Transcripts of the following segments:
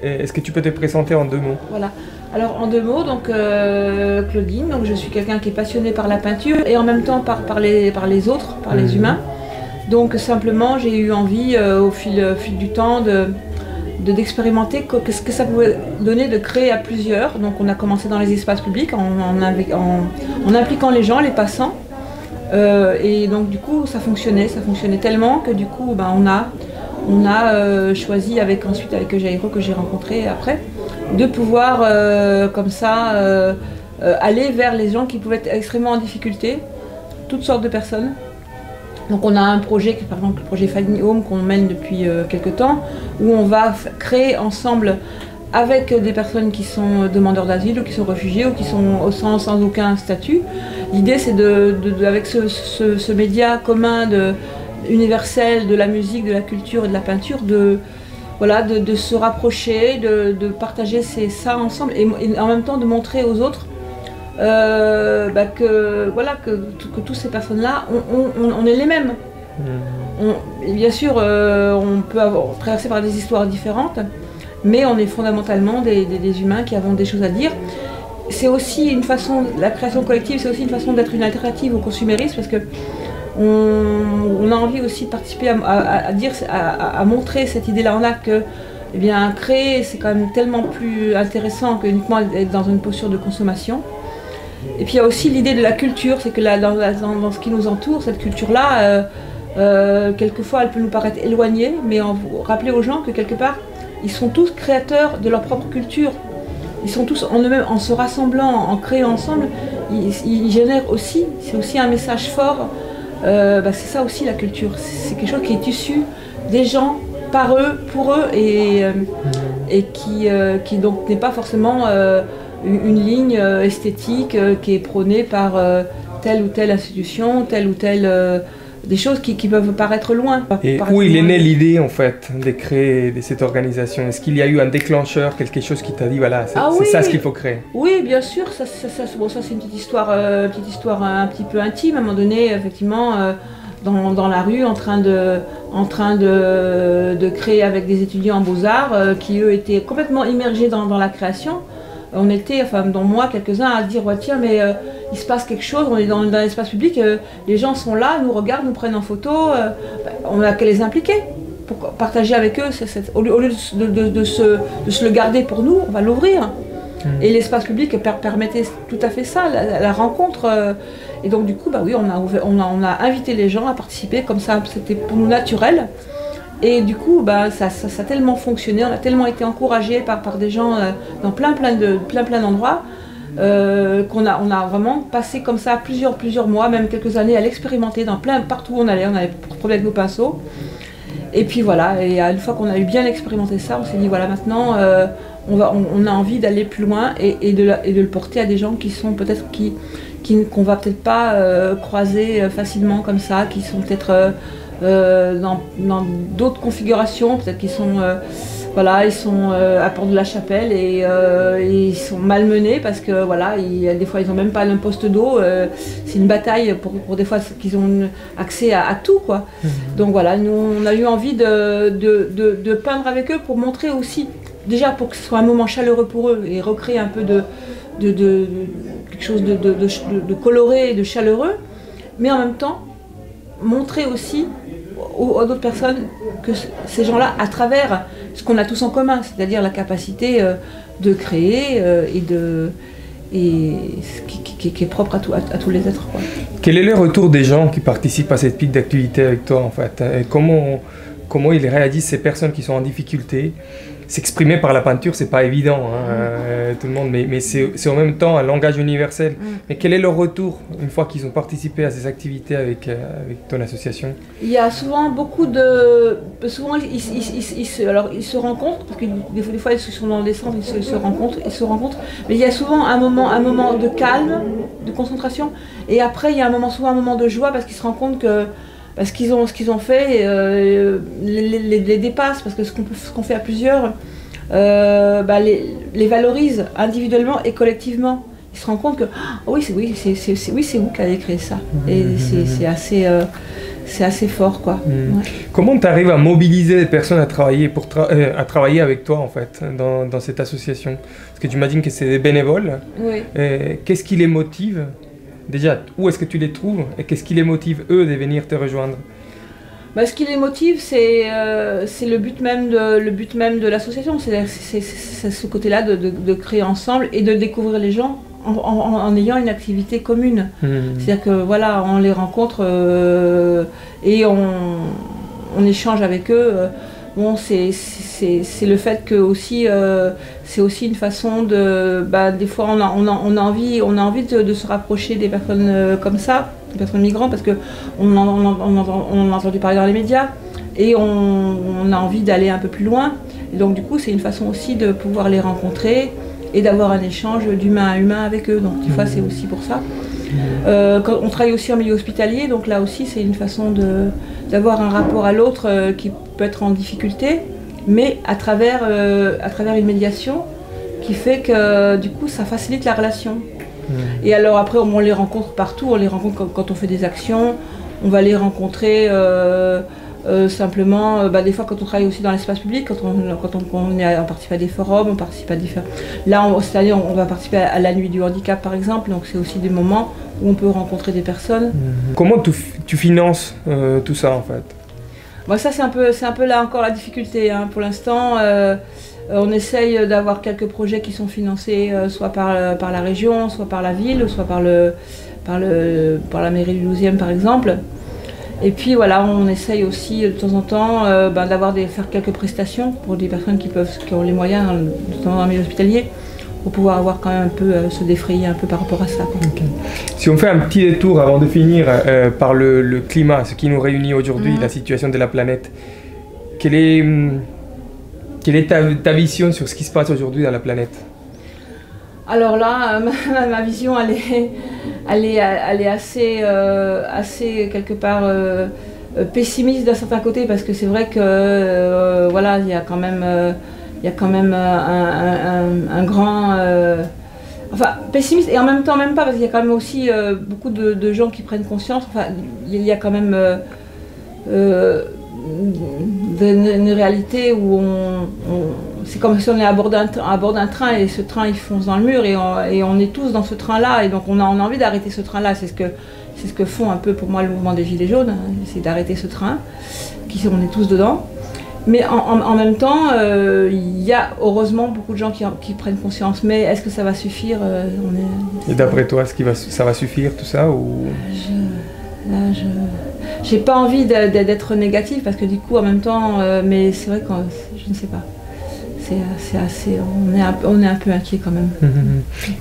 Est-ce que tu peux te présenter en 2 mots? Voilà. Alors en 2 mots, donc Claudine, donc je suis quelqu'un qui est passionné par la peinture et en même temps par les autres, par les humains. Donc simplement j'ai eu envie au fil du temps d'expérimenter ce que ça pouvait donner de créer à plusieurs. Donc on a commencé dans les espaces publics en impliquant les gens, les passants. Et donc du coup ça fonctionnait tellement que du coup on a choisi avec Jairo que j'ai rencontré après, de pouvoir comme ça aller vers les gens qui pouvaient être extrêmement en difficulté, toutes sortes de personnes. Donc on a un projet, par exemple le projet Fanny Home qu'on mène depuis quelques temps, où on va créer ensemble avec des personnes qui sont demandeurs d'asile ou qui sont réfugiés ou qui sont sans aucun statut. L'idée c'est avec ce média commun universel de la musique, de la culture et de la peinture, de se rapprocher, de partager ça ensemble et en même temps de montrer aux autres que toutes ces personnes-là, on est les mêmes. Bien sûr, on peut traverser par des histoires différentes, mais on est fondamentalement des humains qui avons des choses à dire. C'est aussi une façon, la création collective, c'est aussi une façon d'être une alternative au consumérisme, parce que on a envie aussi de participer à montrer cette idée-là. On a que créer, c'est quand même tellement plus intéressant que uniquement être dans une posture de consommation. Et puis il y a aussi l'idée de la culture, c'est que dans ce qui nous entoure, cette culture-là, quelquefois elle peut nous paraître éloignée, mais rappeler aux gens que quelque part, ils sont tous créateurs de leur propre culture. Ils sont tous en eux-mêmes, en se rassemblant, en créant ensemble, ils génèrent aussi, c'est aussi un message fort. C'est ça aussi la culture, c'est quelque chose qui est issu des gens, par eux, pour eux, et qui donc n'est pas forcément une ligne esthétique qui est prônée par telle ou telle institution, telle ou telle... des choses qui peuvent paraître loin. Et où il est né l'idée en fait de créer cette organisation? Est-ce qu'il y a eu un déclencheur, quelque chose qui t'a dit voilà, c'est ça ce qu'il faut créer? Oui, bien sûr, ça c'est une petite histoire un petit peu intime. À un moment donné, effectivement, dans la rue, en train de créer avec des étudiants en beaux-arts qui eux étaient complètement immergés dans la création. On était, enfin dont moi, quelques-uns à dire ouais, tiens mais il se passe quelque chose, on est dans l'espace public, les gens sont là, nous regardent, nous prennent en photo, on n'a qu'à les impliquer pour partager avec eux, au lieu de se le garder pour nous, on va l'ouvrir. Et l'espace public permettait tout à fait ça, la rencontre. Et donc du coup, oui, on a invité les gens à participer comme ça, c'était pour nous naturel. Et du coup, ça a tellement fonctionné, on a tellement été encouragés par des gens dans plein d'endroits qu'on a vraiment passé comme ça plusieurs mois, même quelques années à l'expérimenter partout où on allait problème avec nos pinceaux. Et puis voilà, et une fois qu'on a eu bien expérimenté ça, on s'est dit voilà, maintenant on a envie d'aller plus loin et de le porter à des gens qui sont peut-être qu'on va peut-être pas croiser facilement comme ça, qui sont peut-être dans d'autres configurations, peut-être qu'ils sont ils sont à Porte de la Chapelle et ils sont malmenés parce que des fois ils n'ont même pas un poste d'eau, c'est une bataille pour des fois qu'ils ont accès à tout quoi. Donc voilà, nous on a eu envie de peindre avec eux pour montrer aussi, déjà pour que ce soit un moment chaleureux pour eux et recréer un peu de quelque chose de coloré et de chaleureux, mais en même temps montrer aussi aux autres personnes que ces gens-là, à travers ce qu'on a tous en commun, c'est-à-dire la capacité de créer qui est propre à tous les êtres, quoi. Quel est le retour des gens qui participent à cette pique d'activité avec toi en fait? Et comment ils réalisent ces personnes qui sont en difficulté? S'exprimer par la peinture, c'est pas évident, tout le monde, mais c'est en même temps un langage universel. Mais quel est leur retour une fois qu'ils ont participé à ces activités avec ton association? Il y a souvent souvent ils se rencontrent, parce que des fois ils sont dans des centres, ils se rencontrent, mais il y a souvent un moment de calme, de concentration, et après il y a souvent un moment de joie parce qu'ils se rendent compte que ce qu'ils ont fait les dépasse, parce que ce qu'on fait à plusieurs les valorise individuellement et collectivement. Ils se rendent compte que oui, c'est vous qui avez créé ça. Et c'est assez c'est assez fort, quoi. Ouais. Comment tu arrives à mobiliser les personnes à travailler, à travailler avec toi, en fait, dans cette association? Parce que tu m'imagines que c'est des bénévoles. Oui. Qu'est-ce qui les motive? Déjà, où est-ce que tu les trouves? Et qu'est-ce qui les motive, eux, de venir te rejoindre? Bah, ce qui les motive, c'est le but même de l'association. C'est ce côté-là de créer ensemble et de découvrir les gens en ayant une activité commune. C'est-à-dire que voilà, on les rencontre et on échange avec eux. Bon, c'est le fait que aussi, c'est aussi une façon de... Bah, des fois, on a envie de se rapprocher des personnes comme ça, des personnes migrantes, parce qu'on en a entendu parler dans les médias, et on a envie d'aller un peu plus loin. Et donc, du coup, c'est une façon aussi de pouvoir les rencontrer et d'avoir un échange d'humain à humain avec eux. Donc, des fois, c'est aussi pour ça. Quand on travaille aussi en milieu hospitalier, donc là aussi, c'est une façon d'avoir un rapport à l'autre qui peut être en difficulté, mais à travers une médiation qui fait que du coup ça facilite la relation. Et alors après on les rencontre partout, on les rencontre quand on fait des actions, on va les rencontrer simplement, des fois quand on travaille aussi dans l'espace public, quand on participe à des forums, on participe à différents... Là cette année on va participer à la nuit du handicap par exemple, donc c'est aussi des moments où on peut rencontrer des personnes. Comment tu finances tout ça en fait? Bon, ça c'est un peu là encore la difficulté, hein. Pour l'instant on essaye d'avoir quelques projets qui sont financés soit par la région, soit par la ville, soit par la mairie du 12e par exemple. Et puis voilà, on essaye aussi de temps en temps faire quelques prestations pour des personnes qui ont les moyens, notamment dans le milieu hospitalier, pour pouvoir avoir quand même un peu, se défrayer un peu par rapport à ça. Okay. Si on fait un petit détour avant de finir par le climat, ce qui nous réunit aujourd'hui, la situation de la planète, quelle est ta vision sur ce qui se passe aujourd'hui dans la planète? Alors là, ma vision, elle est assez quelque part pessimiste d'un certain côté, parce que c'est vrai que voilà, il y a quand même un grand... enfin, pessimiste, et en même temps même pas, parce qu'il y a quand même aussi beaucoup de gens qui prennent conscience. Enfin, il y a quand même une réalité où c'est comme si on est à bord d'un train et ce train il fonce dans le mur et on est tous dans ce train-là, et donc on a envie d'arrêter ce train-là. C'est ce que font un peu pour moi le mouvement des Gilets jaunes, hein, c'est d'arrêter ce train, on est tous dedans. Mais en même temps, il y a heureusement beaucoup de gens qui prennent conscience. Mais est-ce que ça va suffire? Et d'après toi, ça va suffire tout ça ou... J'ai pas envie d'être négative, parce que du coup en même temps, mais c'est vrai que je ne sais pas. C'est assez, on est un peu inquiet quand même.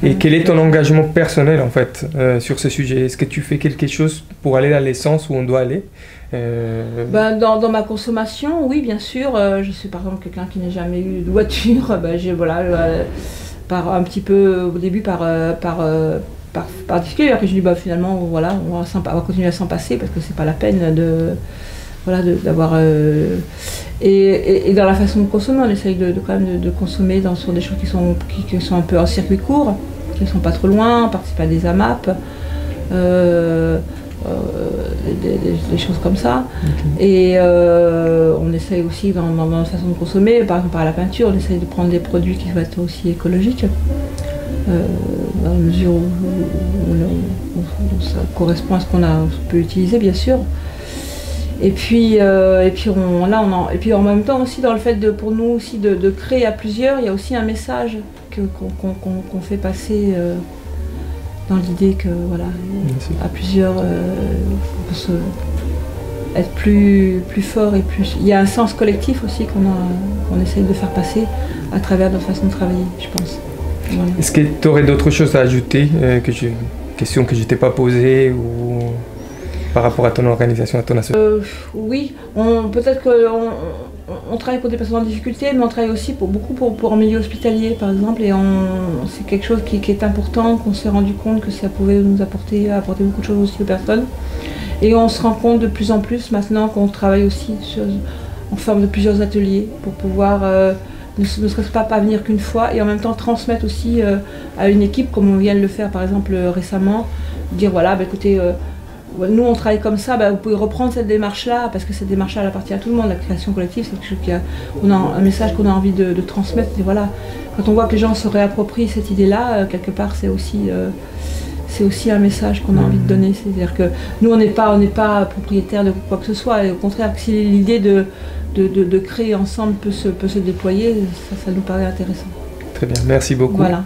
Et quel est ton engagement personnel en fait sur ce sujet? Est-ce que tu fais quelque chose pour aller dans les sens où on doit aller? Dans ma consommation, oui, bien sûr. Je suis par exemple quelqu'un qui n'a jamais eu de voiture. Par un petit peu au début par difficulté. Après je dis finalement voilà, on va continuer à s'en passer, parce que c'est pas la peine d'avoir et dans la façon de consommer, on essaye quand même de consommer sur des choses qui sont un peu en circuit court, qui ne sont pas trop loin. On participe à des AMAP, des choses comme ça. Et on essaye aussi dans notre façon de consommer, par exemple par la peinture, on essaye de prendre des produits qui vont être aussi écologiques, dans la mesure où ça correspond à ce qu'on peut utiliser, bien sûr. Et puis en même temps aussi dans le fait pour nous aussi de créer à plusieurs, il y a aussi un message qu'on fait passer dans l'idée que voilà, à plusieurs on peut être plus fort et plus. Il y a un sens collectif aussi qu'on essaye de faire passer à travers notre façon de travailler, je pense. Voilà. Est-ce que tu aurais d'autres choses à ajouter, question que je t'ai pas posée ou par rapport à ton organisation, à ton association? Oui, peut-être qu'on travaille pour des personnes en difficulté, mais on travaille aussi beaucoup pour un milieu hospitalier, par exemple, et c'est quelque chose qui est important, qu'on s'est rendu compte que ça pouvait nous apporter beaucoup de choses aussi aux personnes. Et on se rend compte de plus en plus maintenant qu'on travaille aussi en forme de plusieurs ateliers pour pouvoir ne serait-ce pas venir qu'une fois, et en même temps transmettre aussi à une équipe, comme on vient de le faire par exemple récemment, dire voilà, écoutez, nous on travaille comme ça, vous pouvez reprendre cette démarche-là, parce que cette démarche-là elle appartient à tout le monde. La création collective, c'est quelque chose on a un message qu'on a envie de transmettre. Et voilà, quand on voit que les gens se réapproprient cette idée-là, quelque part c'est aussi un message qu'on a envie de donner. C'est-à-dire que nous on n'est pas propriétaire de quoi que ce soit, et au contraire, si l'idée de créer ensemble peut se déployer, ça nous paraît intéressant. Très bien, merci beaucoup. Voilà.